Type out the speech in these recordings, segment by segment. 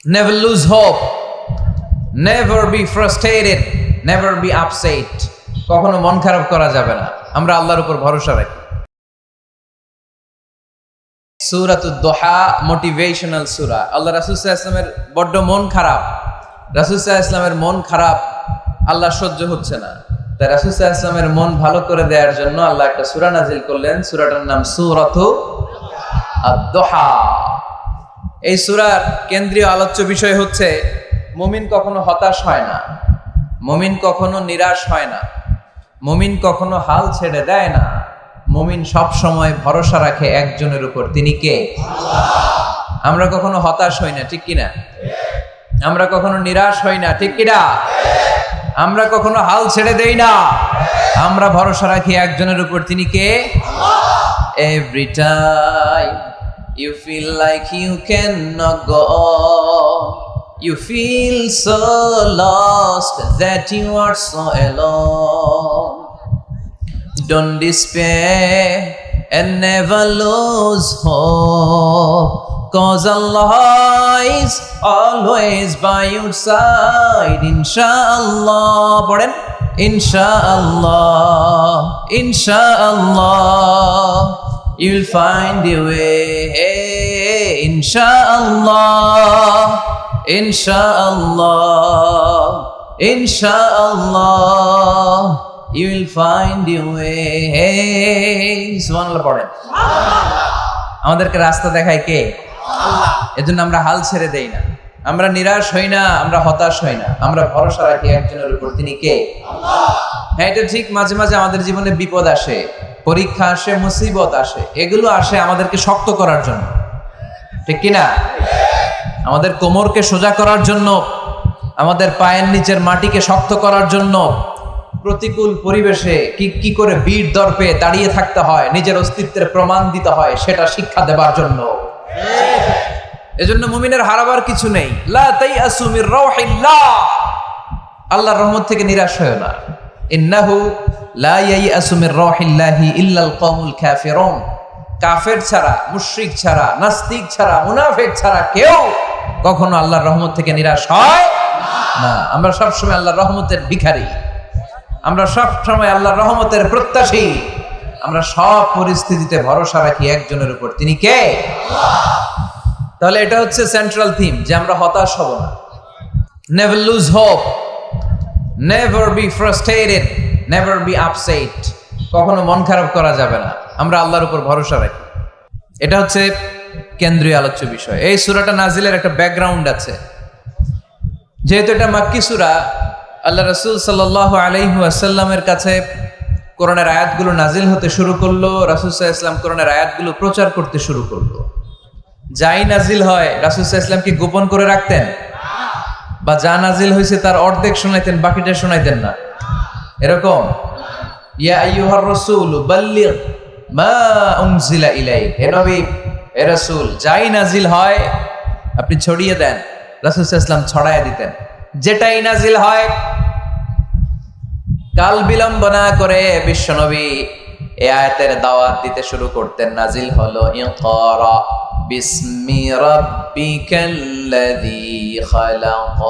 Never lose hope. Never be frustrated. Never be upset. কখনো মন খারাপ করা যাবে না। আমরা আল্লাহর উপর ভরসা রাখি। সূরাতুদ দুহা মোটিভেশনাল সূরা। আল্লাহ রাসূল সাল্লাল্লাহু আলাইহি ওয়াসাল্লামের বড্ড মন খারাপ। রাসূল সাল্লাল্লাহু আলাইহি ওয়াসাল্লামের মন খারাপ, আল্লাহ সহ্য হচ্ছে না। তাই রাসূল সাল্লাল্লাহু আলাইহি ওয়াসাল্লামের মন ভালো করে দেওয়ার জন্য আল্লাহ একটা সূরা নাজিল করলেন। সূরাটার নাম সূরাতুদ দুহা। এই সূরার কেন্দ্রীয় আলোচ্য বিষয় হচ্ছে মুমিন কখনো হতাশ হয় না, মুমিন কখনো নিরাশ হয় না, মুমিন কখনো হাল ছেড়ে দেয় না। মুমিন সব সময় ভরসা রাখে একজনের উপর, তিনি কে? আল্লাহ। আমরা কখনো হতাশ হই না, ঠিক কিনা? আমরা কখনো নিরাশ হই না, ঠিক কিনা? আমরা কখনো হাল ছেড়ে দেই না, আমরা ভরসা রাখি একজনের উপর, তিনি কে? আল্লাহ। Every time you feel like you cannot go on, you feel so lost that you are so alone. Don't despair and never lose hope, 'cause Allah is always by your side. Inshallah, পড়েন, Inshallah, Inshallah, you'll find your way. Inshallah, Inshallah, Inshallah, you will find your way. সুবহানাল্লাহ পড়েন। আমাদেরকে রাস্তা দেখায় কে? আল্লাহ। এজন্য আমরা হাল ছেড়ে দেই না, আমরা নিরাশ হই না, আমরা হতাশ হই না, আমরা ভরসা রাখি একজনের উপর, তিনি কে? আল্লাহ। হ্যাঁ, এটা ঠিক, মাঝে মাঝে আমাদের জীবনে বিপদ আসে, পরীক্ষা আসে, মুসিবত আসে, এগুলো আসে আমাদেরকে শক্ত করার জন্য, ঠিক কিনা? আমাদের কোমরকে সোজা করার জন্য, আমাদের পায়ের নিচের মাটিকে শক্ত করার জন্য। প্রতিকূল পরিবেশে কি করে বীর দর্পে দাঁড়িয়ে থাকতে হয়, নিজের অস্তিত্বের প্রমাণ দিতে হয়, সেটা শিক্ষা দেবার জন্য। এজন্য মুমিনের হারাবার কিছু নেই। লা তাইয়াসু মির রাউহিল্লাহ, আল্লাহর রহমত থেকে নিরাশ হয়ো না। ইন্নাহু লা ইয়াইয়াসু মির রাউহিল্লাহি ইল্লাল কওমুল কাফিরুন, কাফের ছাড়া, মুশরিক ছাড়া, নাস্তিক ছাড়া, মুনাফিক ছাড়া কেউ কখনো আল্লাহর রহমত থেকে নিরাশ হয় না। আমরা সব সময় আল্লাহর রহমতের ভিখারি, আমরা সব সময় আল্লাহর রহমতের প্রত্যাশী। আমরা সব পরিস্থিতিতে ভরসা রাখি একজনের উপর, তিনি কে? আল্লাহ। তাহলে এটা হচ্ছে সেন্ট্রাল থিম, যে আমরা হতাশ হব না। Never lose hope, never be frustrated, never be upset. কখনো মন খারাপ করা যাবে না, আমরা আল্লাহর উপর ভরসা রাখি। এটা হচ্ছে কেন্দ্রীয় আলোচ্য বিষয়। এই সূরাটা নাজিলের একটা ব্যাকগ্রাউন্ড আছে। যেহেতু এটা মাক্কি সূরা, আল্লাহ রাসূল সাল্লাল্লাহু আলাইহি ওয়াসাল্লামের কাছে কোরআনের আয়াতগুলো নাজিল হতে শুরু করলো। রাসূল সাল্লাল্লাহু আলাইহি ওয়াসাল্লাম কোরআনের আয়াতগুলো প্রচার করতে শুরু করলো। যাই নাজিল হয় রাসূল সাল্লাল্লাহু আলাইহি ওয়াসাল্লাম কি গোপন করে রাখতেন? বা যা নাজিল হয়েছে তার অর্ধেক শোনাইতেন, বাকিটা শোনাইতেন না? এরকম? ইয়া আইয়ুহার রাসূল বাল্লিগ মা উনজিলা ইলাইক, হে নবী, হে রাসূল, যাই নাজিল হয় আপনি ছড়িয়ে দেন। রাসূল সাল্লাল্লাহু আলাইহি ওয়াসাল্লাম ছড়ায় দিতেন। যেটাই নাজিল হয় কাল বিলম্ব না করে বিশ্বনবী এই আয়াতের দাওয়াত দিতে শুরু করতেন। নাজিল হলো ইকরা বিসমি রাব্বিকাল্লাযী খালাক,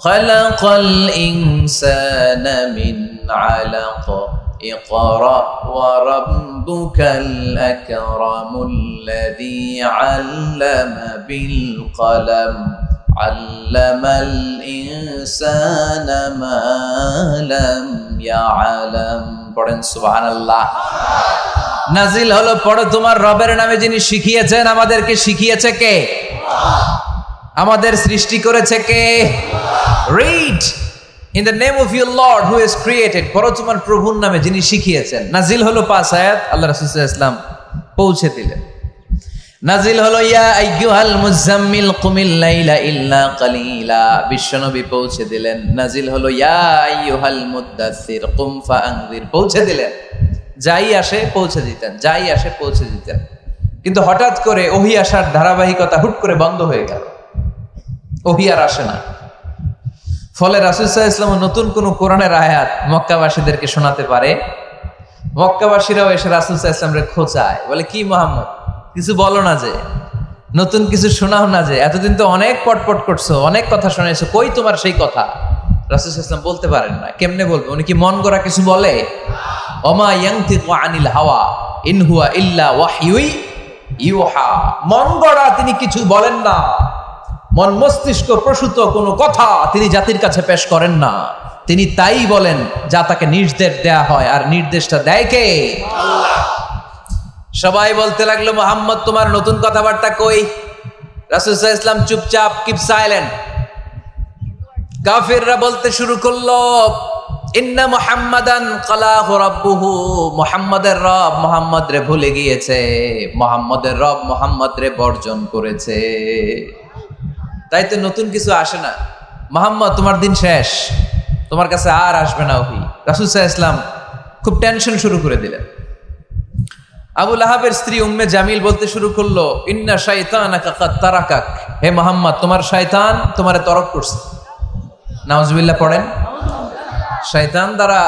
খালাকাল ইনসানা মিন আলাক, ইকরা ওয়া রাব্বুকাল আকরামুল্লাযী আল্লামা বিল কলম, আল্লামাল ইনসানা মা লাম ইয়ালাম। পড়েন সুবহানাল্লাহ। নাজিল হলো, পড়ো তোমার রবের নামে যিনি শিখিয়েছেন। আমাদেরকে শিখিয়েছে কে? আল্লাহ। আমাদের সৃষ্টি করেছে কে? আল্লাহ। Read in the name of your lord who has created, পড়ো তোমার প্রভুর নামে যিনি শিখিয়েছেন। নাজিল হলো 5 আয়াত, আল্লাহ রাসূল সাল্লাল্লাহু আলাইহি ওয়াসাল্লাম পৌঁছে দিলেন। নাজিল হলো ইয়া আইয়ুহাল মুজাম্মিল কুমিল লাইলা ইল্লা কালিলা, বিশ্বনবী পৌঁছে দিলেন। নাজিল হলো ইয়া আইয়ুহাল মুদ্দাসসির কুম ফাআনযির, পৌঁছে দিলেন। যাই আসে পৌঁছে দিতেন, যাই আসে পৌঁছে দিতেন। কিন্তু হঠাৎ করে ওহী আসার ধারাবাহিকতা হুট করে বন্ধ হয়ে গেল, ওহী আর আসে না। ফলে রাসূল সাল্লাল্লাহু আলাইহি ওয়াসাল্লাম নতুন কোন কোরআনের আয়াত মক্কাবাসীদেরকে শোনাতে পারে। মক্কাবাসীরাও এসে রাসূল সাল্লাল্লাহু আলাইহি ওয়াসাল্লামকে খোঁচায়, বলে কি মুহাম্মদ কিছু বলো না যে? নতুন কিছু শোনাও না, যে এতদিন তো অনেক পটপট করছো, অনেক কথা শোনাইছো, কই তোমার সেই কথা? রাসূল সাল্লাল্লাহু আলাইহি ওয়াসাল্লাম বলতে পারেন না। কেমনে বলবে? উনি কি মন গড়া কিছু বলে? ওমা ইয়ানতিকু আনিল হাওয়া ইন হুয়া ইল্লা ওয়াহয়ুই ইউহা। মন গড়া তিনি কিছু বলেন না, মন মস্তিষ্ক প্রসূত কোনো কথা তিনি জাতির কাছে পেশ করেন না। তিনি তাই বলেন যা তাকে নির্দেশ দেয়া হয়, আর নির্দেশটা দেয় কে? আল্লাহ। সবাই বলতে লাগলো, মুহাম্মদ তোমার নতুন কথাবার্তা কই? রাসূল সাল্লাল্লাহু আলাইহি ওয়াসাল্লাম চুপচাপ, কিপ সাইলেন্ট। কাফিররা বলতে শুরু করলো, ইন্না মুহাম্মাদান কালাহু রাব্বুহু, মুহাম্মাদের রব মুহাম্মদ রে ভুলে গিয়েছে, মুহাম্মাদের রব মুহাম্মদ রে বর্জন করেছে। তাই তো নতুন কিছু আসে না। মুহাম্মদ তোমার দিন শেষ, তোমার কাছে আর আসবে না ওহী। রাসূল সাল্লাল্লাহু আলাইহি ওয়াসাল্লাম খুব টেনশন শুরু করে দিলেন। আবু লাহাবের স্ত্রী উম্মে জামিল বলতে শুরু করলো, ইন্না শাইতানাকা কাদ তারাকাক, হে মুহাম্মদ তোমার শয়তান তোমারে তরক করছে। নাউজুবিল্লাহ পড়েন। শয়তান দ্বারা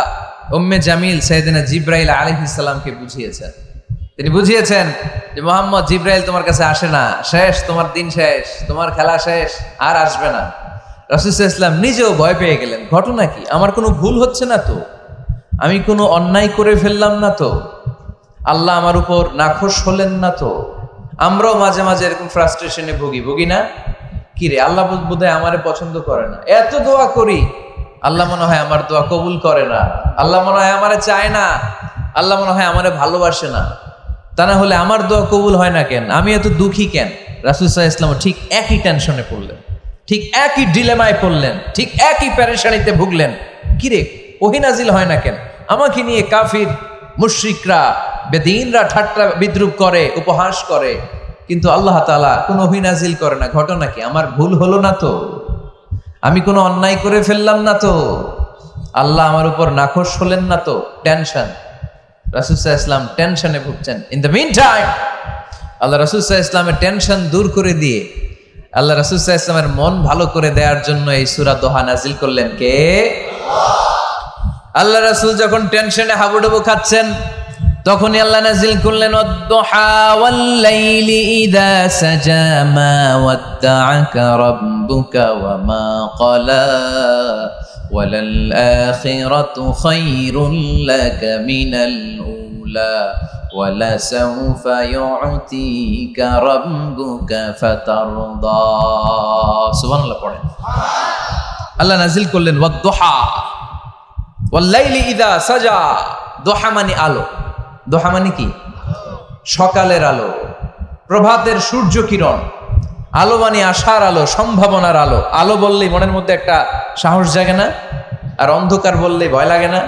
উম্মে জামিল সাইয়েদনা জিবরাইল আলাইহিস সালামকে বুঝিয়েছেন। তিনি বুঝিয়েছেন যে মুহাম্মদ, জিবরাইল তোমার কাছে আসে না, শেষ, তোমার দিন শেষ, তোমার খেলা শেষ, আর আসবে না। রাসূল সাল্লাল্লাহু আলাইহি ওয়াসাল্লাম নিজেও ভয় পেয়ে গেলেন। ঘটনা কি? আমার কোনো ভুল হচ্ছে না তো? আমি কোনো অন্যায় করে ফেললাম না তো? আল্লাহ আমার উপর নাখোশ হলেন না তো? আমরাও মাঝে মাঝে এরকম ফ্রাস্ট্রেশনে ভুগি না? কি রে, আল্লাহ বোধহয় আমারে পছন্দ করে না, এত দোয়া করি, আল্লাহ মনে হয় আমার দোয়া কবুল করে না, আল্লাহ মনে হয় আমারে চায় না, আল্লাহ মনে হয় আমারে ভালোবাসে না। তা না হলে আমার দোয়া কবুল হয় না কেন? আমি এত দুঃখী কেন? রাসূল সাল্লাল্লাহু আলাইহি ওয়াসাল্লাম ঠিক একই টেনশনে পড়লেন, ঠিক একই ডিলেমায় পড়লেন, ঠিক একই পেরেশানিতে ভুগলেন। কিরে, ওহী নাজিল হয় না কেন? আমাকে নিয়ে কাফির মুশরিকরা বেদিনরা ঠাট্টা বিদ্রুপ করে, উপহাস করে, কিন্তু আল্লাহ তাআলা কোনো ওহী নাজিল করে না। ঘটনা কি? আমার ভুল হলো না তো? আমি কোনো অন্যায় করে ফেললাম না তো? আল্লাহ আমার উপর নাখোশ হলেন না তো? টেনশন। রাসূল সাল্লাল্লাহু আলাইহি ওয়াসাল্লাম টেনশনে ভুগছেন। ইন দ্য মিন টাইম আল্লাহ রাসূল সাল্লাল্লাহু আলাইহি ওয়াসাল্লামের টেনশন দূর করে দিয়ে, আল্লাহ রাসূল সাল্লাল্লাহু আলাইহি ওয়াসাল্লামের মন ভালো করে দেওয়ার জন্য এই সূরা দোহা নাজিল করলেন কে? আল্লাহ রাসূল যখন টেনশনে হাবুডুবু খাচ্ছেন, তখনই আল্লাহ নাজিল করলেন, ওয়াদ-দুহা ওয়াল-লাইলি ইযা সাজা মা ওয়াদ্দাআকা রাব্বুকা ওয়া মা ক্বালা ওয়ালাল আখিরাতু খায়রুল লাকা মিনাল উলা ওয়ালাসাউফা ইউ'তিকা রাব্বুকা ফাতারদা। সুবহানাল্লাহ পড়েন। আল্লাহ নাজিল করলেন ওয়াদ-দুহা ওয়াল-লাইলি ইযা সাজা। দোহা মানে আলো। দোহা মানে কি? সকালের আলো, প্রভাতের সূর্য কিরণ। আলো মানে আশার আলো, সম্ভাবনার আলো। আলো বললেই মনের মধ্যে একটা সাহস জাগে না? আর অন্ধকার বললেই ভয় লাগে না?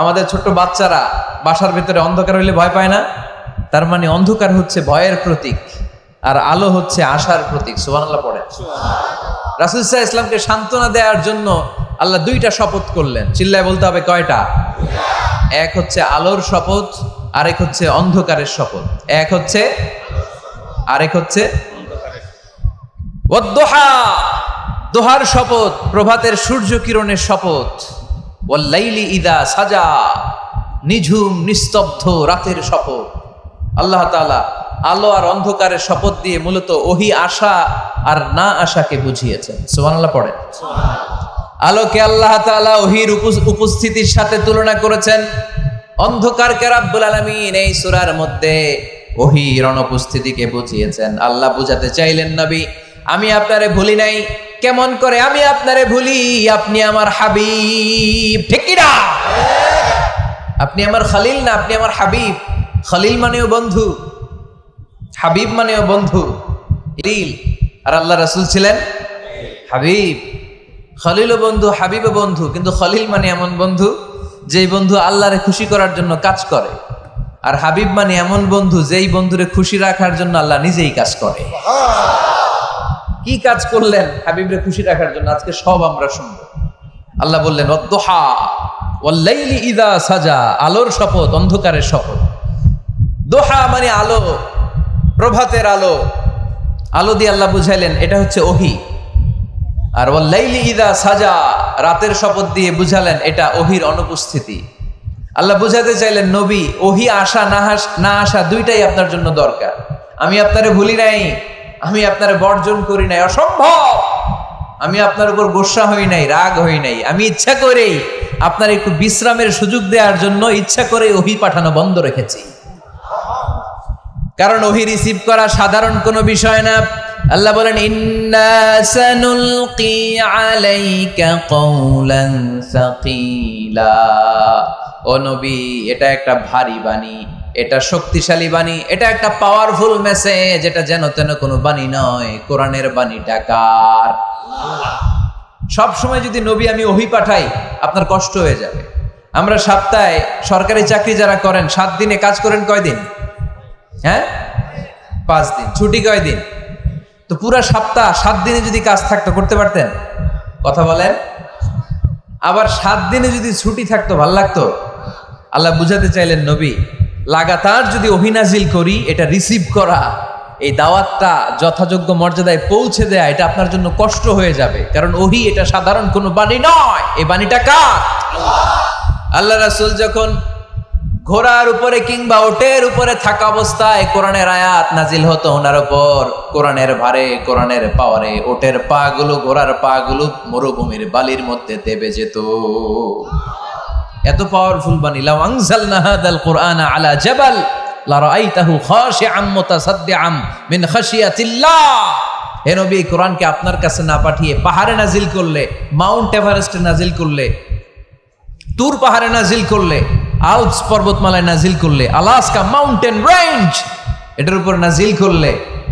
আমাদের ছোট্ট বাচ্চারা বাসার ভিতরে অন্ধকার হইলে ভয় পায় না? তার মানে অন্ধকার হচ্ছে ভয়ের প্রতীক, আর আলো হচ্ছে আশার প্রতীক। সুবহানাল্লাহ পড়েন। রাসূল সাল্লাল্লাহু আলাইহি ওয়াসাল্লামকে সান্ত্বনা দেওয়ার জন্য আল্লাহ দুইটা শপথ করলেন। চিল্লায় বলতে হবে, কয়টা? এক হচ্ছে আলোর শপথ, আরেক হচ্ছে অন্ধকারের শপথ। এক হচ্ছে, আরেক হচ্ছে ওয়াদ-দুহা, দোহার শপথ, প্রভাতের সূর্য কিরণের শপথ। ওয়াল-লাইলি ইযা সাজা, নিঝুম নিস্তব্ধ রাতের শপথ। আল্লাহ তাআলা আলো আর অন্ধকারের শপথ দিয়ে মূলত ওহী আশা আর না আশাকে বুঝিয়েছেন। সুবহানাল্লাহ পড়েন। আলোকে আল্লাহ তাআলা ওহীর উপস্থিতির সাথে তুলনা করেছেন, অন্ধকারকে রাব্বুল আলামিন এই সূরার মধ্যে ওহীর অনুপস্থিতিকে বুঝিয়েছেন। আল্লাহ বুঝাতে চাইলেন, নবী আমি আপনারে ভুলি নাই। কেমন করে আমি আপনারে ভুলি? আপনি আমার হাবিব, ঠিক কি না? আপনি আমার খলিল না, আপনি আমার হাবিব। খলিল মানেও বন্ধু, হাবিব মানেও বন্ধু। আর আল্লাহ রাসূল ছিলেন হাবিব। খলিলও বন্ধু, হাবিবও বন্ধু, কিন্তু খলিল মানে এমন বন্ধু যেই বন্ধু আল্লাহরে খুশি করার জন্য কাজ করে, আর হাবিব মানে এমন বন্ধু যেই বন্ধুরে খুশি রাখার জন্য আল্লাহ নিজেই কাজ করে। কি কাজ করলেন হাবিবরে খুশি রাখার জন্য? আজকে সব আমরা শুনব। আল্লাহ বললেন ওয়াদ-দুহা ওয়াল-লাইলি ইযা সাজা, আলোর শপথ, অন্ধকারের শপথ। দোহা মানে আলো, প্রভাতের আলো। আলো দিয়ে আল্লাহ বুঝাইলেন এটা হচ্ছে ওহী। আর ওয়াল-লাইলি ইযা সাজা, রাতের শপথ দিয়ে বুঝালেন এটা ওহীর অনুপস্থিতি। আল্লাহ বুঝাতে চাইলেন, নবী ওহী আসা না আসা দুইটাই আপনার জন্য দরকার। আমি আপনারে ভুলি নাই, আমি আপনারে বর্জন করি নাই, অসম্ভব। আমি আপনার উপর গোসা হই নাই, রাগ হই নাই। আমি ইচ্ছা করেই আপনার একটু বিশ্রামের সুযোগ দেওয়ার জন্য ইচ্ছা করে ওহী পাঠানো বন্ধ রেখেছি, কারণ ওহী রিসিভ করা সাধারণ কোনো বিষয় না। আল্লাহ বলেন, ইন্না সানুলকি আলাইকা কওলান সাকিলা। ও নবী, এটা একটা ভারী বাণী, এটা শক্তিশালী বাণী, এটা একটা পাওয়ারফুল মেসেজ। এটা যেন তেন কোনো বাণী নয়, কোরআনের বাণীটা কার? সব সময় যদি নবী আমি ওহী পাঠাই, আপনার কষ্ট হয়ে যাবে। আমরা সপ্তাহে সরকারি চাকরি যারা করেন 7 দিনে কাজ করেন কয়দিন? হ্যাঁ, 5 দিন। ছুটি কয়দিন? তো পুরা সপ্তাহ 7 দিনে যদি কাজ থাকতো, করতে পারতেন? কথা বলেন। আবার 7 দিনে যদি ছুটি থাকতো, ভাল লাগতো? আল্লাহ বুঝাতে চাইলেন, নবী লাগাতার যদি ওহী নাজিল করি, এটা রিসিভ করা, এই দাওয়াতটা যথাযোগ্য মর্যাদায় পৌঁছে দেয়া, এটা আপনার জন্য কষ্ট হয়ে যাবে। কারণ ওহী এটা সাধারণ কোনো বাণী নয়, এই বাণীটা কার? আল্লাহ রাসূল যখন ঘোড়ার উপরে কিংবা ওটের উপরে থাকা অবস্থায় কোরআনের আয়াত নাজিল হতো ওনার উপর, কোরআনের ভারে, কোরআনের পাওয়ারে ওটের পা গুলো, ঘোড়ার পা গুলো মরুভূমির বালির মধ্যে দেবে যেত। এত পাওয়ারফুল বাণী। লাউ আনজালনা হাদাল কুরআনা আলা জাবাল লারাআইতাহু খাশিআম মুতাসাদ্দিআম মিন খাশিয়াতিল্লাহ। হে নবী, কোরআনকে আপনার কাছে না পাঠিয়ে পাহাড়ে নাজিল করলে, মাউন্ট এভারেস্টে নাজিল করলে, তুর পাহাড়ে নাজিল করলে, আল্পস পর্বতমালায় নাজিল করলে, আলাস্কা মাউন্টেন রেঞ্জ এটার উপর নাজিল করলে,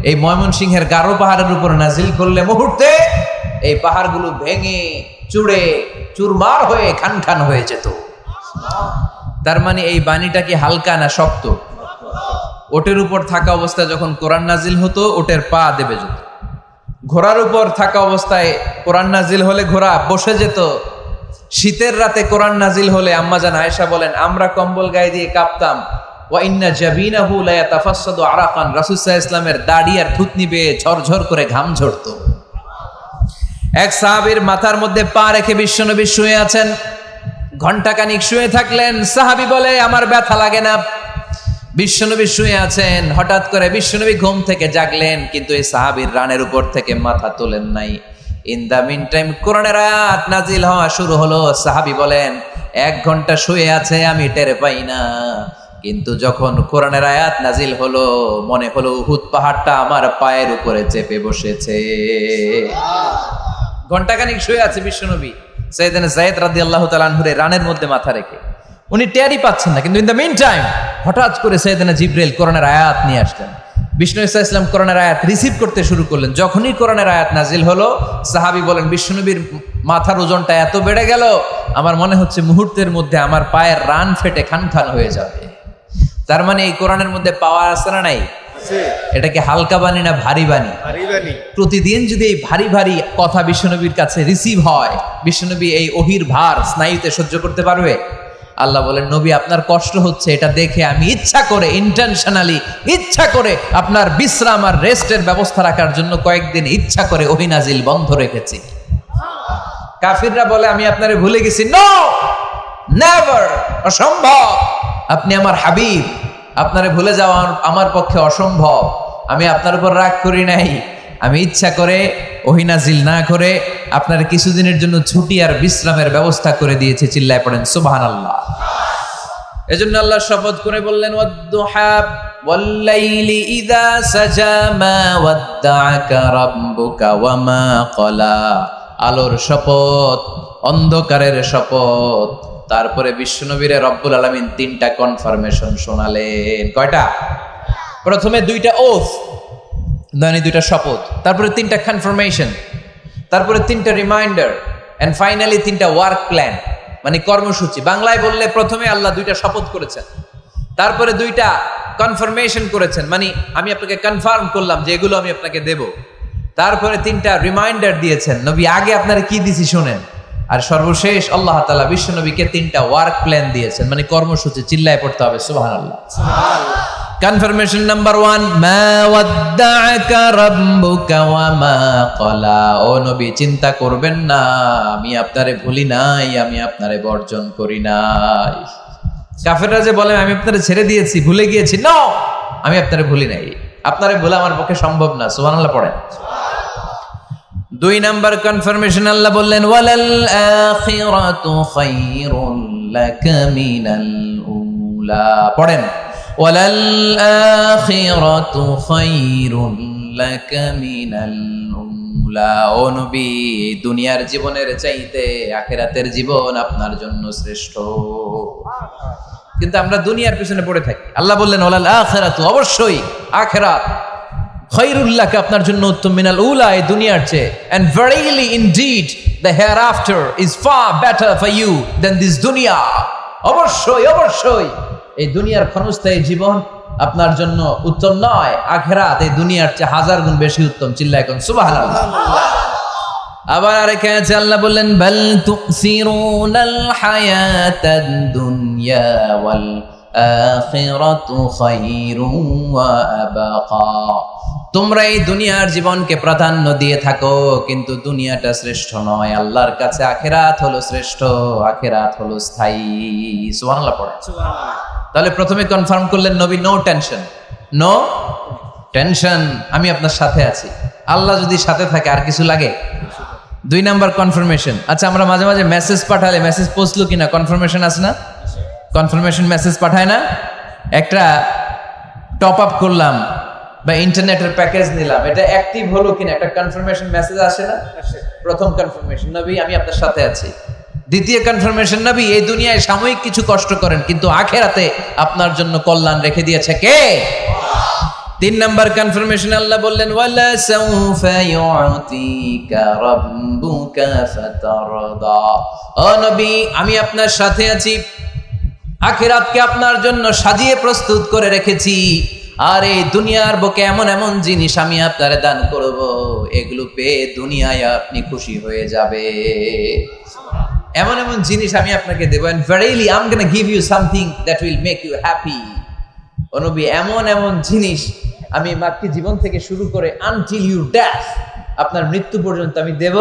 এই ময়মনসিংহের গারো পাহাড়ের উপর নাজিল করলে, মুহূর্তে এই পাহাড়গুলো ভেঙে চুড়ে চুরমার হয়ে খান খান হয়ে যেত। তার মানে এই বাণীটা কি হালকা না শক্ত? ওটের উপর থাকা অবস্থায় যখন কোরআন নাজিল হতো, ওটের পা দেবে যেত। ঘোড়ার উপর থাকা অবস্থায় কোরআন নাজিল হলে ঘোড়া বসে যেত। শীতের রাতে কোরআন নাজিল হলে আম্মাজান আয়েশা বলেন, আমরা কম্বল গায়ে দিয়ে কাঁপতাম। ওয়া ইন্না জাবিনাহু লা ইয়াতাফাসসাদু আরাকান। রাসূল সাল্লাল্লাহু আলাইহি ওয়াসাল্লামের দাড়ি আর থুতনি বেয়ে ঝরঝর করে ঘাম ঝরতো। এক সাহাবীর মাথার মধ্যে পা রেখে বিশ্বনবী শুয়ে আছেন, ঘন্টাখানিক শুয়ে থাকলেন। সাহাবী বলে, আমার ব্যথা লাগে না। বিশ্বনবী শুয়ে আছেন, হঠাৎ করে বিশ্বনবী ঘুম থেকে জাগলেন, কিন্তু এই সাহাবীর রানের উপর থেকে মাথা তোলেন নাই। ইন দা মিন টাইম কোরআনের আয়াত নাজিল হওয়া শুরু হলো। সাহাবী বলেন, 1 ঘন্টা শুয়ে আছে, আমি টের পাই না, কিন্তু যখন কোরআনের আয়াত নাজিল হলো, মনে হলো উহুদ পাহাড়টা আমার পায়ের উপরে চেপে বসেছে। ঘন্টাখানিক শুয়ে আছে বিশ্বনবী সাইয়েদনা যায়েদ রাদিয়াল্লাহু তাআলা আনহুর রানের মধ্যে মাথা রেখে। উনি টেরই পাচ্ছেন না, কিন্তু ইন দ্য মিন টাইম হঠাৎ করে সাইয়েদনা জিবরাইল কোরআনের আয়াত নিয়ে আসলেন। বিষ্ণু ইসা ইসলাম কোরআনের আয়াত রিসিভ করতে শুরু করলেন। যখনই কোরআনের আয়াত নাজিল হলো, সাহাবী বলেন, বিশ্বনবীর মাথার ওজনটা এত বেড়ে গেল, আমার মনে হচ্ছে মুহূর্তের মধ্যে আমার পায়ের রান ফেটে খান খান হয়ে যাবে। তার মানে এই কোরআনের মধ্যে পাওয়ার আছে না নাই? এটা কি হালকা বাণী না ভারী বাণী? প্রতিদিন যদি এই ভারী ভারী কথা বিশ্বনবীর কাছে রিসিভ হয়, বিশ্বনবী এই ওহির ভার স্নায়ুতে সহ্য করতে পারবে? আল্লাহ বলেন, নবী আপনার কষ্ট হচ্ছে, এটা দেখে আমি ইচ্ছা করে, ইন্টেনশনালি ইচ্ছা করে আপনার বিশ্রাম আর রেস্টের ব্যবস্থা রাখার জন্য কয়েকদিন ইচ্ছা করে ওহী নাজিল বন্ধ রেখেছি। কাফিররা বলে, আমি আপনারে ভুলে গেছি। নো, নেভার, অসম্ভব। আপনি আমার হাবিব, আপনারে ভুলে যাওয়া আমার পক্ষে অসম্ভব। আমি আপনার উপর রাগ করি নাই, আমি ইচ্ছা করে ওহী নাজিল না করে আপনার কিছুদিনের জন্য ছুটি আর বিশ্রামের ব্যবস্থা করে দিয়েছে। চিল্লায় পড়েন সুবহানাল্লাহ। এজন্য আল্লাহ শপথ করে বললেন, ওয়াদ-দুহা ওয়াল-লাইলি ইযা সাজা মা ওয়াদ্দাআকা রাব্বুকা ওয়া মা ক্বালা। আলোর শপথ, অন্ধকারের শপথ। তারপরে বিশ্বনবীরে রব্বুল আলামিন 3টা কনফার্মেশন শোনালেন। কয়টা? প্রথমে 2টা ওথ, মানে 2টা শপথ, তারপরে 3টা কনফার্মেশন, তারপরে 3টা রিমাইন্ডার, এন্ড ফাইনালি 3টা ওয়ার্ক প্ল্যান, মানে কর্মসূচি। বাংলায় বললে প্রথমে আল্লাহ 2টা শপথ করেছেন, তারপরে 2টা কনফার্মেশন করেছেন, মানে আমি আপনাকে কনফার্ম করলাম যে এগুলো আমি আপনাকে দেব। তারপরে 3টা রিমাইন্ডার দিয়েছেন, নবী আগে আপনারা কি দিছি শুনেন। আর সর্বশেষ আল্লাহ তাআলা বিশ্বনবীকে 3টা ওয়ার্ক প্ল্যান দিয়েছেন, মানে কর্মসূচি। চিল্লায় পড়তে হবে সুবহানাল্লাহ। কনফার্মেশন নাম্বার 1, মা ওয়াদ্দাআকা রাব্বুকা ওয়া মা ক্বালা। ও নবী, চিন্তা করবেন না, আমি আপনারে ভুলি নাই, আমি আপনারে বর্জন করি নাই। কাফেররা যে বলে আমি আপনারে ছেড়ে দিয়েছি, ভুলে গিয়েছি, নো, আমি আপনারে ভুলি নাই। আপনারে বলে আমার পক্ষে সম্ভব না। সুবহানাল্লাহ পড়েন। 2 নাম্বার কনফার্মেশন, আল্লাহ বললেন ওয়ালাল আখিরাতু খায়রুল লাকা মিনাল উলা। পড়েন ওয়ালাল আখিরাতু খায়রুল লাকা মিনাল উলা। ও নবী, দুনিয়ার জীবনের চাইতে আখিরাতের জীবন আপনার জন্য শ্রেষ্ঠ। কিন্তু আমরা দুনিয়ার পিছনে পড়ে থাকি। আল্লাহ বললেন ওয়ালাল আখিরাতু, অবশ্যই আখিরাত, খায়রুল লাকা, আপনার জন্য উত্তম, মিনাল উলা, এই দুনিয়ার চেয়ে, and verily indeed the hereafter is far better for you than this dunya. অবশ্যই অবশ্যই এই দুনিয়ার ক্ষণস্থায়ী জীবন আপনার জন্য উত্তম নয়, আখিরাত এই দুনিয়ার চেয়ে 1000 গুণ বেশি উত্তম। চিল্লায় কোন সুবহানাল্লাহ। আবার আরেকখানে আছে আল্লাহ বললেন বাল তুসিরুনাল হায়াতাদ দুনিয়া ওয়াল আখিরাতু খায়রুন ওয়া আবাকা। তোমরা এই দুনিয়ার জীবনকে প্রাধান্য দিয়ে থাকো, কিন্তু দুনিয়াটা শ্রেষ্ঠ নয়। আল্লাহর কাছে আখিরাত হলো শ্রেষ্ঠ, আখিরাত হলো স্থায়ী। সুবহানাল্লাহ পড়েন। তাহলে প্রথমে কনফার্ম করলেন নবী, নো টেনশন, নো টেনশন, আমি আপনার সাথে আছি। আল্লাহ যদি সাথে থাকে আর কিছু লাগে? 2 নাম্বার কনফার্মেশন। আচ্ছা, আমরা মাঝে মাঝে মেসেজ পাঠালে মেসেজ পৌঁছলো কিনা কনফার্মেশন আছে না? কনফার্মেশন মেসেজ পাঠায় না? একটা টপ আপ করলাম বা ইন্টারনেটের প্যাকেজ নিলাম, এটা অ্যাক্টিভ হলো কিনা একটা কনফার্মেশন মেসেজ আসে না? প্রথম কনফার্মেশন, নবী আমি আপনার সাথে আছি। দ্বিতীয় কনফার্মেশন, নবী এই দুনিয়ায় সাময়িক কিছু কষ্ট করেন, কিন্তু আখিরাতে আপনার জন্য কল্যাণ রেখে দিয়েছে কে? 3 নাম্বার কনফার্মেশন, আল্লাহ বললেন ওয়ালা সাউফা ইউতিকা রাব্বুকা ফাতারদা। ও নবী, আমি আপনার সাথে আছি, আখিরাতকে আপনার জন্য সাজিয়ে প্রস্তুত করে রেখেছি। আর এই দুনিয়ার বুকে এমন এমন জিনিস আমি আপনারে দান করব, এগুলো পেয়ে দুনিয়ায় আপনি খুশি হয়ে যাবে। এমন এমন জিনিস আমি আপনাকে দেব, and verily I'm going to give you something that will make you happy. ও নবী, এমন এমন জিনিস আমি মাক্কি জীবন থেকে শুরু করে until you death, আপনার মৃত্যু পর্যন্ত আমি দেব,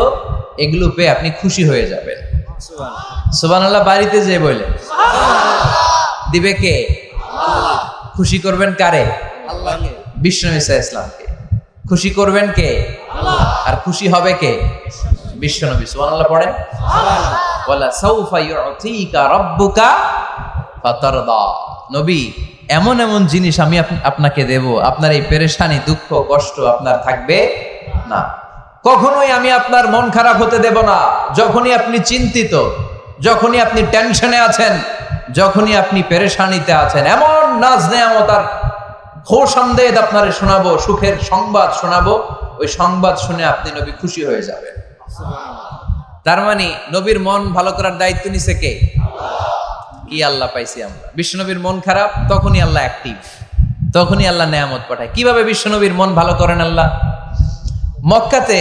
এগুলো পেয়ে আপনি খুশি হয়ে যাবেন। সুবহানাল্লাহ। বাড়িতে যে বলে দিবে কে? আল্লাহ। খুশি করবেন কারে? আল্লাহকে। বিশ্বনবী সাল্লাল্লাহু আলাইহি ওয়াসাল্লামকে। খুশি করবেন কে? আল্লাহ। আর খুশি হবে কে? বিশ্বনবী। সুবহানাল্লাহ পড়েন। সুবহানাল্লাহ। ওয়ালা সাউফা ইউতিকা রাব্বুকা ফাতারদা। নবী, এমন এমন জিনিস আমি আপনাকে দেব, আপনার এই পেরেশানি, দুঃখ, কষ্ট আপনার থাকবে না। কখনোই আমি আপনার মন খারাপ হতে দেব না। যখনই আপনি চিন্তিত, যখনই আপনি টেনশনে আছেন, যখনই আপনি পেরেশানিতে আছেন, এমন নাজ নেয়ামত আর খোশামদেদ আপনারে শোনাবো, সুখের সংবাদ শোনাবো, ওই সংবাদ শুনে আপনি নবী খুশি হয়ে যাবেন। তার মানে নবীর মন ভালো করার দায়িত্ব নিছে কে? কি আল্লাহ পাইছি আমরা। বিশ্বনবীর মন খারাপ, তখনই আল্লাহ অ্যাক্টিভ, তখনই আল্লাহ নেয়ামত পাঠায়। কিভাবে বিশ্বনবীর মন ভালো করেন আল্লাহ? মক্কাতে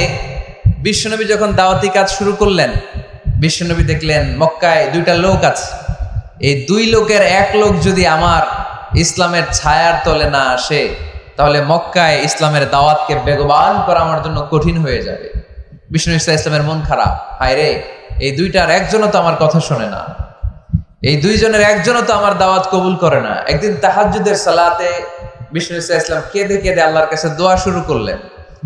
বিশ্বনবী যখন দাওয়াতি কাজ শুরু করলেন, বিশ্বনবী দেখলেন মক্কায় 2টা লোক আছে। এই 2 লোকের এক লোক যদি আমার ইসলামের ছায়ার তলে না আসে, তাহলে মক্কায় ইসলামের দাওয়াতকে বেগবান করা আমার জন্য কঠিন হয়ে যাবে। বিশ্বনবী ইসলামের মন খারাপ, হায় রে, এই 2টার একজনও তো আমার কথা শোনে না, এই 2 জনের একজনও তো আমার দাওয়াত কবুল করে না। একদিন তাহাজ্জুদের সালাতে বিশ্বনবী ইসলাম কেঁদে কেঁদে আল্লাহর কাছে দোয়া শুরু করলেন।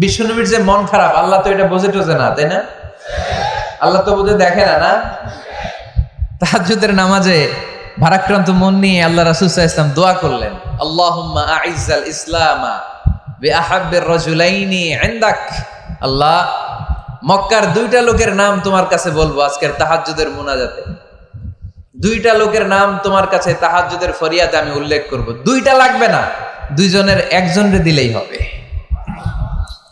বিশ্বনবীর যে মন খারাপ, আল্লাহ তো এটা বোঝে টোঝে না, তাই না? আল্লাহ তো বোঝে দেখে না, না? তাহাজ্জুদের নামাজে ভারাক্রান্ত মন নিয়ে আল্লাহ রাসূল সাল্লাল্লাহু আলাইহি ওয়াসাল্লাম দোয়া করলেন, আল্লাহুম্মা আইজ্জাল ইসলামা বিআহাব্বির রাজুলাইনি ইনদাক। আল্লাহ, মক্কার 2টা লোকের নাম তোমার কাছে বলবো আজকের তাহাজ্জুদের মুনাজাতে। 2টা লোকের নাম তোমার কাছে তাহাজ্জুদের ফরিয়াদে আমি উল্লেখ করব। 2টা লাগবে না, 2 জনের একজনরে দিলেই হবে।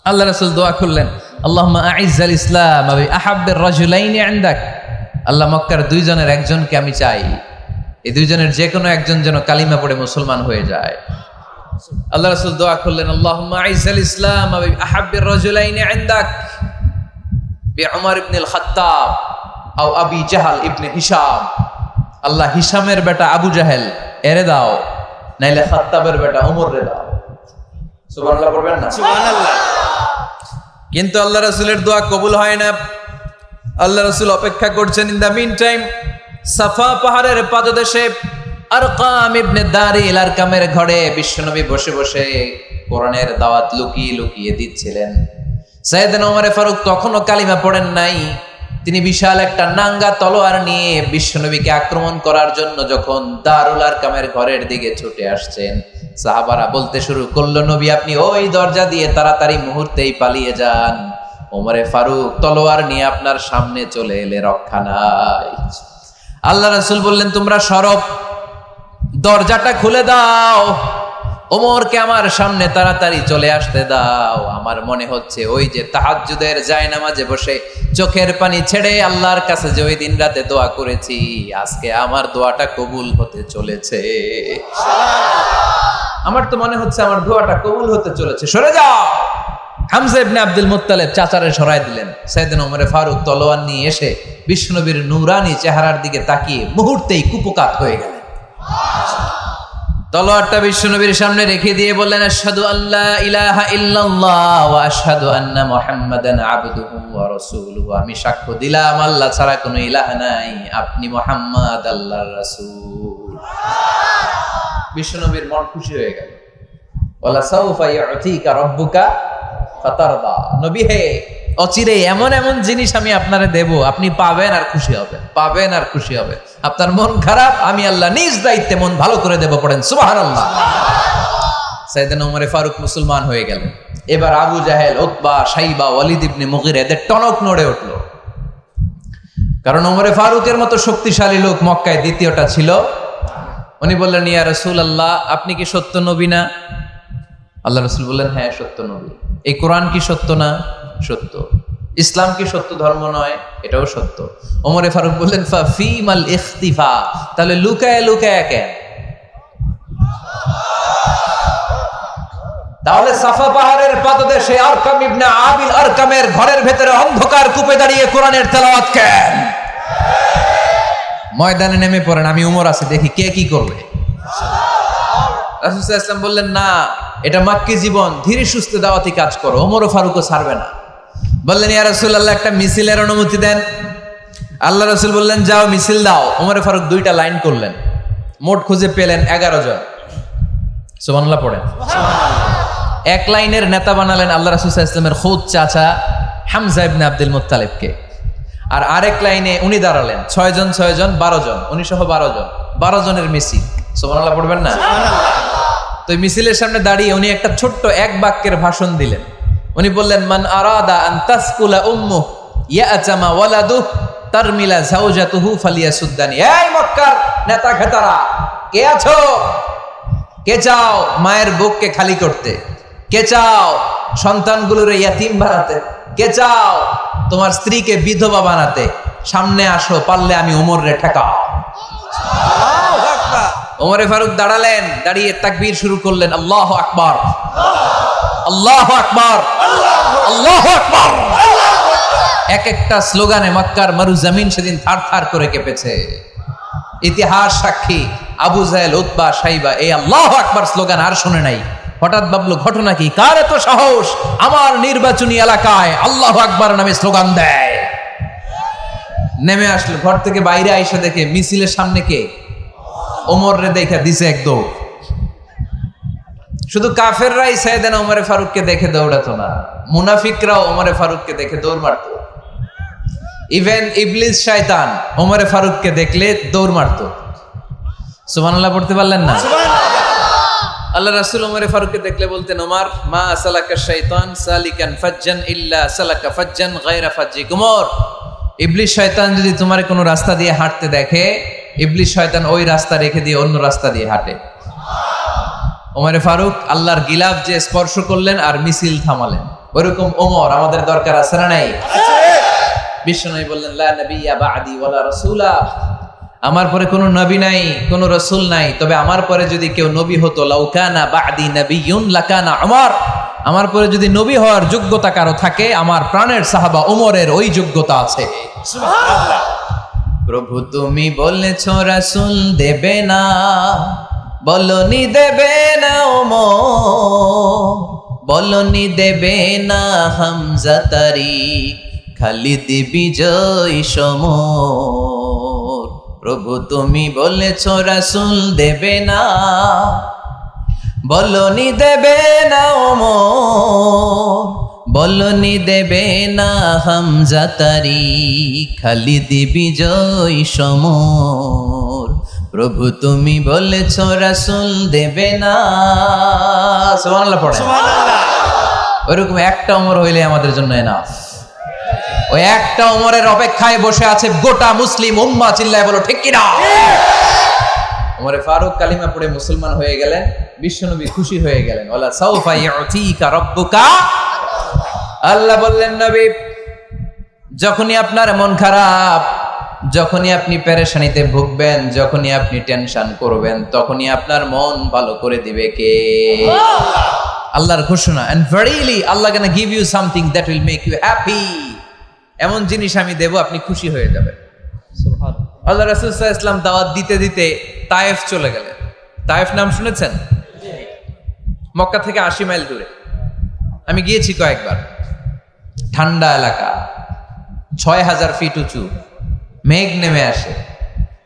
আল্লাহ রাসূল দোয়া করলেন, আল্লাহুম্মা আইজ্জাল ইসলাম বিআহাব্বির রাজুলাইনি ইনদাক। আল্লাহ, মক্কার 2 জনের একজনকে আমি চাই, এই 2 জনের যে কোনো একজন যেন কালিমা পড়ে মুসলমান হয়ে যায়। আল্লাহ রাসূল দোয়া করলেন, আল্লাহুম্মা আইজ্জাল ইসলাম বিআহাব্বির রাজুলাইনি ইনদাক বিউমর ইবনে আল খাত্তাব আও আবি জাহল ইবনে হিশাম। আল্লাহ, হিশামের বেটা আবু জাহেল এরে দাও, নাইলে খাত্তাবের বেটা ওমর রে দাও। সুবহানাল্লাহ পড়বেন না? সুবহানাল্লাহ। কিন্তু আল্লাহ রাসূলের দোয়া কবুল হয় না। আল্লাহ রাসূল অপেক্ষা করছেন। ইন দা মিন টাইম সাফা পাহাড়ের পাদদেশে আরকাম ইবনে দারিল আরকামের ঘরে বিশ্বনবী বসে বসে কোরআনের দাওয়াত লুকিয়ে লুকিয়ে দিচ্ছিলেন। সাইয়েদনা ওমর ফারুক তখনও কালিমা পড়েন নাই। তিনি বিশাল একটা নাঙ্গা তলোয়ার নিয়ে বিশ্বনবীকে আক্রমণ করার জন্য যখন দারুল আরকামের ঘরের দিকে ছুটে আসছেন, সাহাবারা বলতে শুরু করলো, নবী আপনি ওই দরজা দিয়ে তাড়াতাড়ি মুহূর্তেই পালিয়ে যান, ওমরে ফারুক তলোয়ার নিয়ে আপনার সামনে চলে এলে রক্ষা নাই। আল্লাহ রাসূল বললেন, তোমরা সরব, দরজাটা খুলে দাও, ওমরকে আমার সামনে তাড়াতাড়ি চলে আসতে দাও। আমার মনে হচ্ছে ওই যে তাহাজ্জুদের জায়নামাজে বসে চোখের পানি ছেড়ে আল্লাহর কাছে যে ওই দিন রাতে দোয়া করেছি, আজকে আমার দোয়াটা কবুল হতে চলেছে। আমার তো মনে হচ্ছে আমার দোয়াটা কবুল হতে চলেছে, সরে যাও। হামজা ইবনে আব্দুল মুত্তালিব চাচারে সরাই দিলেন। সাইয়েদনা ওমর ফারুক তলোয়ার নিয়ে এসে বিশ্বনবীর নূরানি চেহারার দিকে তাকিয়ে মুহূর্তেই কুপকাত হয়ে গেলেন। তলোয়ারটা বিশ্বনবীর সামনে রেখে দিয়ে বললেন, আশহাদু আল্লা ইলাহা ইল্লাল্লাহ ওয়া আশহাদু আন্না মুহাম্মাদান আবদুহু ওয়া রাসূলুহু। আমি সাক্ষ্য দিলাম আল্লাহ ছাড়া কোনো ইলাহ নাই, আপনি মুহাম্মদ আল্লাহর রাসূল। বিশ্বনবীর মন খুশি হয়ে গেল। ওয়ালা সাউফা ইউতিকা রাব্বুকা ফাতারদা। নবী হে, অচিরে এমন এমন জিনিস আমি আপনারে দেব, আপনি পাবেন আর খুশি হবেন, পাবেন আর খুশি হবেন। আপনার মন খারাপ, আমি আল্লাহ নিজ দায়িত্বে মন ভালো করে দেব। পড়েন সুবহানাল্লাহ। সাইয়েদনা ওমর ফারুক মুসলমান হয়ে গেলেন। এবার আবু জাহেল, উতবা, শাইবা, ওয়ালিদ ইবনে মুগীরা এদের টনক নড়ে উঠল। কারণ ওমর ফারুকের মতো শক্তিশালী লোক মক্কায় দ্বিতীয়টা ছিল। উনি বললেন, ইয়া রাসূলুল্লাহ, আপনি কি সত্য নবী না? আল্লাহ রাসূল বললেন, হ্যাঁ সত্য নবী। এই কোরআন কি সত্য না? সত্য। ইসলাম কি সত্য ধর্ম নয়? এটাও সত্য। ওমর ফারুক বললেন, ফাফিমাল ইখতিফা, তাহলে লুকায় লুকায় কেন? তাহলে সাফা পাহাড়ের পাদদেশে আরকাম ইবনে আবিল আরকামের ঘরের ভেতরে অন্ধকার কূপে দাঁড়িয়ে কোরআনের তেলাওয়াত কেন? ময়দানে নেমে পড়েন, আমি উমর আছি, দেখি কে কি করবে। রাসূল সাল্লাল্লাহু আলাইহি ওয়াসাল্লাম বললেন, না, এটা মাক্কি জীবন, ধীরে সুস্থে দাওয়াতি কাজ করো, ওমর ফারুকও ছাড়বে না। বললেন, ইয়া রাসূলুল্লাহ, একটা মিছিলের অনুমতি দেন। আল্লাহ রাসূল বললেন, যাও মিছিল দাও। ওমর ফারুক 2টা লাইন করলেন, মোট খুঁজে পেলেন 11 জন। সুবহানাল্লাহ পড়েন। এক লাইনের নেতা বানালেন আল্লাহ রাসূল সাল্লাল্লাহু আলাইহি ওয়াসাল্লামের খুদ চাচা হামজা ইবনে আব্দুল মুত্তালিবকে। আর আরেক লাইনে উনি দাঁড়ালেন 6 জন 6 জন 12 জন, উনি সহ 12 জন, 12 জনের মিছিল। সুবহানাল্লাহ পড়বেন না? তো মিছিলের সামনে দাঁড়িয়ে উনি একটা ছোট্ট এক বাক্যের ভাষণ দিলেন। উনি বললেন, মান আরাদা আন তাসকুলা উম্মু ইয়াতামা ওয়ালাদুহু তারমিলা যাওজাতুহু ফালিয়াসুদ্দানি। এই মক্কার নেতা খেতারা, কে আছো? কে চাও মায়ের বুককে খালি করতে? কে চাও সন্তানগুলোর ইয়াতিম বানাতে? কে চাও তোমার স্ত্রীকে বিধবা বানাতে? সামনে আসো, পারলে আমি ওমরে ঠেকাও। ওমরে ফারুক দাঁড়ালেন, দাঁড়িয়ে তাকবীর শুরু করলেন, আল্লাহু আকবার, আল্লাহু আকবার, আল্লাহু আকবার। এক একটা স্লোগানে মক্কার মরু জমিন সেদিন থারথার করে কেঁপেছে। ইতিহাস সাক্ষী, আবু জাহেল, উতবা, শাইবা এই আল্লাহু আকবার স্লোগান আর শুনে নাই। হঠাৎ ভাবলো, ঘটনা কি? কার এত সাহস আমার নির্বাচনী এলাকায় আল্লাহু আকবার নামে স্লোগান দেয়? নেমে আসলো, ঘর থেকে বাইরে আইসা দেখে মিছিলের সামনে কে? ওমর রে দেখা দিছে এক দৌড়। শুধু কাফেররাই সাইয়েদনা ওমরে ফারুককে দেখে দৌড়াতো না, মুনাফিকরাও ওমরে ফারুককে দেখে দৌড় মারত। ইভেন ইবলিস শয়তান ওমরে ফারুককে দেখলে দৌড় মারত। সুবহানাল্লাহ পড়তে পারলেন না? আল্লাহ রাসূল ওমরে ফারুককে দেখলে বলতেন, ওমর মা সালাকা শাইতান সালিকান ফাজ্জান ইল্লা সালাকা ফাজ্জান গায়রা ফাজ্জিক। ওমর, ইবলিস শয়তান যদি তোমার কোনো রাস্তা দিয়ে হাঁটতে দেখে, ইবলিস শয়তান ওই রাস্তা রেখে দিয়ে অন্য রাস্তা দিয়ে হাঁটে। ওমরে ফারুক আল্লাহর গিলাফ যে স্পর্শ করলেন আর মিছিল থামালেন, ওরকম ওমর আমাদের দরকার আছে না নাই? বিশ্বনবী বললেন, লা নাবিয়্যা বা'দি ওয়ালা রাসূলা, আমার পরে কোনো নবী নাই, কোনো রাসূল নাই, তবে আমার পরে যদি কেউ নবী হতো, লাউ কানা বা'দি নাবিয়্যুন লাকানা উমর, আমার পরে যদি নবী হওয়ার যোগ্যতা কারো থাকে, আমার প্রাণের সাহাবা ওমরের ওই যোগ্যতা আছে। সুবহানাল্লাহ। প্রভু তুমি বলেছো রাসূল দেবে না, বলনি দেবে না ওমর, বলনি দেবে না হামজা তারিক, খালিদ বিজয় সমর। প্রভু তুমি বলেছো রাসূল দেবে না, বলনি দেবে না ওমর, বলনি দেবে না হামজা তারি, খালিদ বিজয় সমর। প্রভু তুমি বলেছ রাসূল দেবে না। সুবহানাল্লাহ পড়ে। ওইরকম একটা ওমর হইলে আমাদের জন্য এনাফ। ওই একটা ওমরের অপেক্ষায় বসে আছে গোটা মুসলিম উম্মাহ। চিল্লায় বলো ঠিক কিনা? ওমরে ফারুক কালিমা পড়ে মুসলমান হয়ে গেলেন, বিশ্বনবী খুশি হয়ে গেলেন। ওয়ালা সাউফা ইউতিকা রাব্বুকা, আল্লাহ বললেন নবী যখনই আপনার মন খারাপ, যখনই আপনি পেরেশানিতে ভুগবেন, যখনই আপনি টেনশন করবেন, তখনই আপনার মন ভালো করে দিবে কে? আল্লাহর ঘোষণা। and verily Allah gonna give you something that will make you happy। এমন জিনিস আমি দেব আপনি খুশি হয়ে যাবেন। সুবহানাল্লাহ। আল্লাহ রাসূল সাল্লাল্লাহু আলাইহি ওয়াসাল্লাম দাওয়াত দিতে দিতে তায়েফ চলে গেলেন। তায়েফ নাম শুনেছেন? মক্কা থেকে 80 মাইল দূরে। আমি গিয়েছি কয়েকবার। ঠান্ডা এলাকা, 6000 ফিট উঁচু, মেঘ নেমে আসে।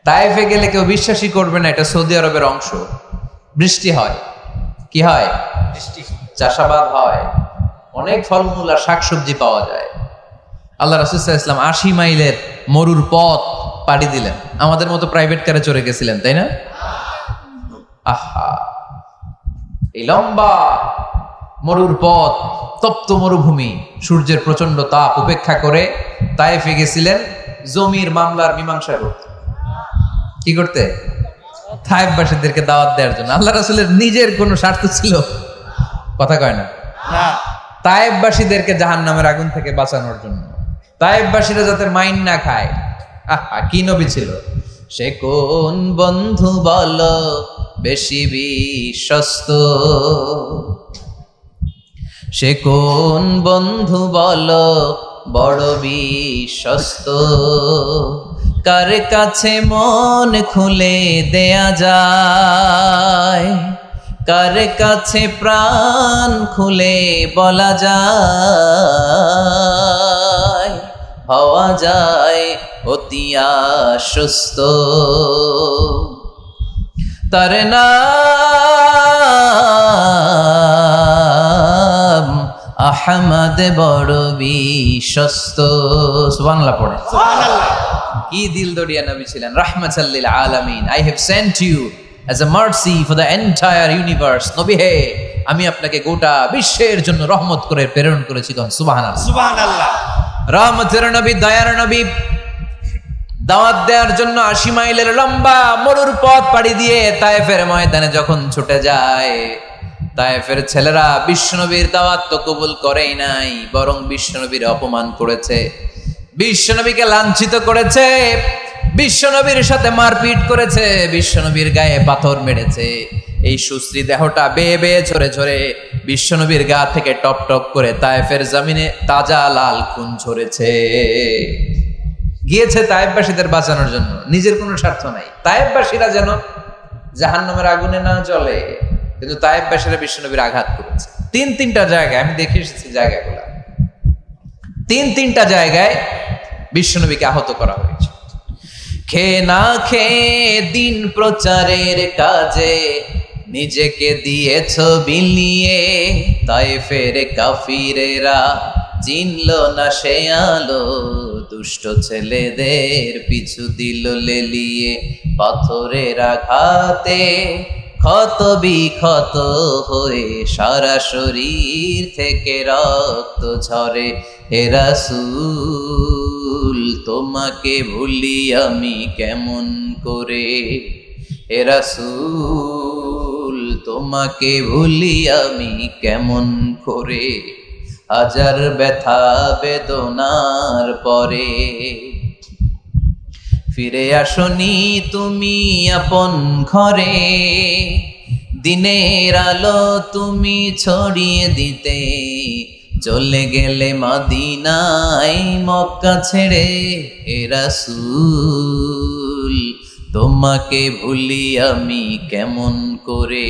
তায়েফে গেলে কেউ বিশ্বাসই করবে না এটা সৌদি আরবের অংশ। বৃষ্টি হয়, কি হয়? বৃষ্টি। চাষাবাদ হয়, অনেক ফলমূল আর শাকসবজি পাওয়া যায়। আল্লাহ রাসূল সাল্লাল্লাহু আলাইহি ওয়াসাল্লাম 80 মাইলের মরুর পথ পাড়ি দিলেন। আমাদের মতো প্রাইভেট কারে চড়ে গেছিলেন, তাই না? আহা, এই লম্বা মরুর পথ, তপ্ত মরুভূমি, সূর্যের প্রচন্ড তাপ উপেক্ষা করে তায়েফে গেছিলেন জমির মামলার মীমাংসা করতে। কি করতে? তায়েফবাসীদেরকে দাওয়াত দেওয়ার জন্য। আল্লাহ রাসূলের নিজের কোনো স্বার্থ ছিল? কথা কয় না। তায়েফবাসীদেরকে জাহান্নামের আগুন থেকে বাঁচানোর জন্য, তায়েফবাসীরা যাতে মাইন না খায়। আহা, কি নবী ছিল! সে কোন বন্ধু বলো বেশি বিশ্বস্ত, সে কোন বন্ধু বলো বড় বিশ্বস্ত, কার কাছে মন খুলে দেয়া যায়, কার কাছে প্রাণ খুলে বলা যায়, হওয়া যায় অতি আশ্বস্ত। তার নাম আহমদ বড় বিশ্বস্ত। সুবহানাল্লাহ পড়ে। সুবহানাল্লাহ। কি দিল দরিয়া নবী ছিলেন, রাহমাতাল লিল আলামিন। I have sent you as a mercy for the entire universe। নবী হে, আমি আপনাকে গোটা বিশ্বের জন্য রহমত করে প্রেরণ করেছি। সুবহানাল্লাহ। সুবহানাল্লাহ। রহমতের নবী, দয়ার নবী দাওয়াত দেওয়ার জন্য 80 মাইলের লম্বা মরুর পথ পাড়ি দিয়ে তায়েফের ময়দানে যখন ছুটে যায়, তায়েফের ছেলেরা বিশ্বনবীর দাওয়াত তো কবুল করেই নাই, বরং বিশ্বনবীর অপমান করেছে, বিশ্বনবীকে লাঞ্ছিত করেছে, বিশ্বনবীর সাথে মারপিট করেছে, বিশ্বনবীর গায়ে পাথর মেরেছে। এই সুশ্রী দেহটা বেয়ে বেয়ে ঝরে ঝরে বিশ্বনবীর গা থেকে টপ টপ করে তায়েফের জমিনে তাজা লাল খুন ঝরেছে। গিয়েছে তায়েফবাসীদের বাঁচানোর জন্য, নিজের কোনো স্বার্থ নাই। তায়েফবাসীরা যেন জাহান্নামের আগুনে না জ্বলে, কিন্তু তায়েফবাসীরা বিশ্বনবীর আঘাত করেছে। তিনটা জায়গায় আমি দেখে এসেছি, জায়গাগুলো তিনটা জায়গায় বিশ্বনবীকে আহত করা হয়েছে। খেয়ে না খেয়ে দিন প্রচারের কাজে নিজেকে দিয়েছ বিলিয়ে, তায়েফের কাফিরেরা চিনল না সে আলো, দুষ্ট ছেলেদের পিছু দিল লেলিয়ে, পাথরের আঘাতে ক্ষত বিক্ষত হয়ে সারা শরীর থেকে রক্ত ঝরে। হে রাসূল তোমাকে ভুলি আমি কেমন করে, হে রাসূল তোমাকে ভুলি আমি কেমন করে, হাজার ব্যথা বেদনার পরে ফিরে আসনি তুমি আপন ঘরে, দিনের আলো তুমি ছড়িয়ে দিতে, চলে গেলে মদিনায় মক্কা ছেড়ে। হে রাসূল তোমাকে ভুলি আমি কেমন করে,